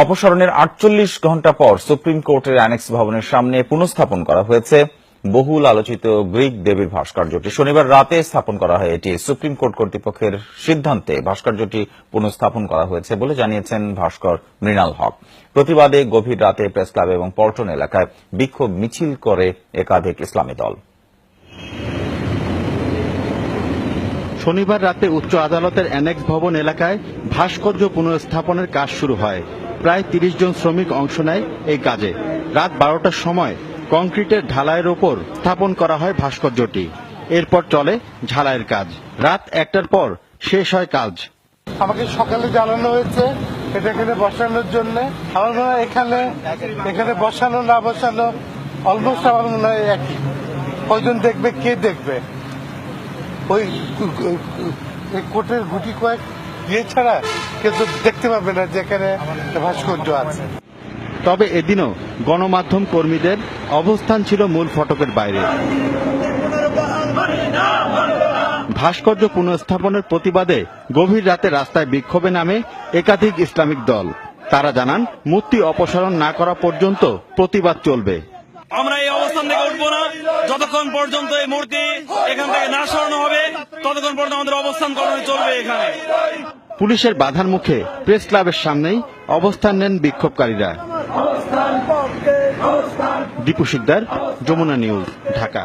অপসারণের ৪৮ ঘণ্টা পর সুপ্রিম কোর্টের অ্যানেক্স ভবনের সামনে পুনঃস্থাপন করা হয়েছে বহুল আলোচিত গ্রিক দেবীর ভাস্কর্যটি। শনিবার রাতে স্থাপন করা হয় এটি। সুপ্রিম কোর্ট কর্তৃপক্ষের সিদ্ধান্তে ভাস্কর্যটি পুনঃস্থাপন করা হয়েছে বলে জানিয়েছেন ভাস্কর মৃণাল হক। প্রতিবাদে গভীর রাতে প্রেস ক্লাব এবং পল্টন এলাকায় বিক্ষোভ মিছিল করে একাধিক ইসলামী দল। শনিবার রাতে উচ্চ আদালতের অ্যানেক্স ভবন এলাকায় ভাস্কর্য পুনঃস্থাপনের কাজ শুরু হয়। প্রায় ৩০ জন শ্রমিক অংশ নেয় এই কাজে। রাত ১২টার সময় কংক্রিটের ঢালাইয়ের ওপর স্থাপন করা হয় ভাস্কর্যটি। এরপর চলে ঝালাইয়ের কাজ। রাত ১টার পর শেষ হয় কাজ। আমাকে সকালে জানানো হয়েছে এটা এখানে বসানোর জন্য। আমার মনে হয় এখানে বসানো না বসানো অলমোস্ট আমার মনে হয় একই। কয়জন দেখবে, কে দেখবে? ওই কোর্টের গুটি কয়েক দিয়ে ছাড়া কেউ তো দেখতে পাবে না যে এখানে ভাস্কর্য আছে। তবে এদিনও গণমাধ্যম কর্মীদের অবস্থান ছিল মূল ফটকের বাইরে। ভাস্কর্য পুনঃস্থাপনের প্রতিবাদে গভীর রাতে রাস্তায় বিক্ষোভে নামে একাধিক ইসলামিক দল। তারা জানান, মূর্তি অপসারণ না করা পর্যন্ত প্রতিবাদ চলবে। আমরা এই অবস্থান থেকে উঠবো না যতক্ষণ পর্যন্ত এই মূর্তি এখান থেকে না সরানো হবে, ততক্ষণ পর্যন্ত আমাদের অবস্থান করানো চলবে। এখানে পুলিশের বাধার মুখে প্রেস ক্লাবের সামনেই অবস্থান নেন বিক্ষোভকারীরা। দীপু শিকদার, যমুনা নিউজ, ঢাকা।